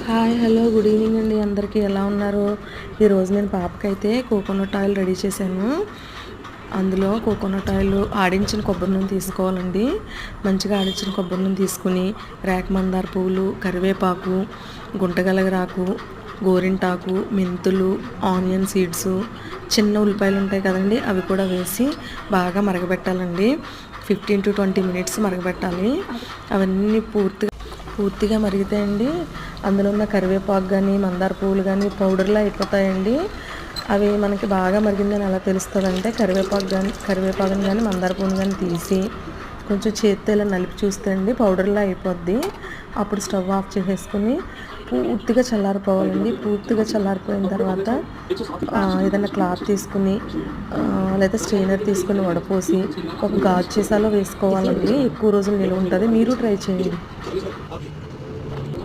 Hi hello good evening అండి. అందరికీ ఎలా ఉన్నారు? ఈరోజు నేను పాపకైతే కోకోనట్ ఆయిల్ రెడీ చేశాను. అందులో కోకోనట్ ఆయిల్ ఆడించిన కొబ్బరి నూనె తీసుకోవాలండి. మంచిగా ఆడించిన కొబ్బరి నూనె తీసుకుని రేఖ మందార పువ్వులు, కరివేపాకు, గుంటగలగరాకు, గోరింటాకు, మెంతులు, ఆనియన్ సీడ్స్, చిన్న ఉల్లిపాయలు ఉంటాయి కదండి, అవి కూడా వేసి బాగా మరగబెట్టాలండి. 15 to 20 minutes మరగబెట్టాలి. అవన్నీ పూర్తిగా మరిగితాయండి. అందులో ఉన్న కరివేపాకు కానీ మందార పువ్వులు కానీ పౌడర్లా అయిపోతాయండి. అవి మనకి బాగా మరిగిందని ఎలా తెలుస్తుందంటే కరివేపాకుని కానీ మందార పువ్వుని కానీ తీసి కొంచెం చేత్తో ఇలా నలిపి చూస్తే అండి పౌడర్లా అయిపోద్ది. అప్పుడు స్టవ్ ఆఫ్ చేసేసుకుని పూర్తిగా చల్లారిపోవాలండి. పూర్తిగా చల్లారిపోయిన తర్వాత ఏదైనా క్లాత్ తీసుకుని లేదా స్ట్రెయినర్ తీసుకుని వడపోసి ఒక గాజు సీసాలో వేసుకోవాలండి. ఎక్కువ రోజులు నిలువ ఉంటుంది. మీరు ట్రై చేయండి.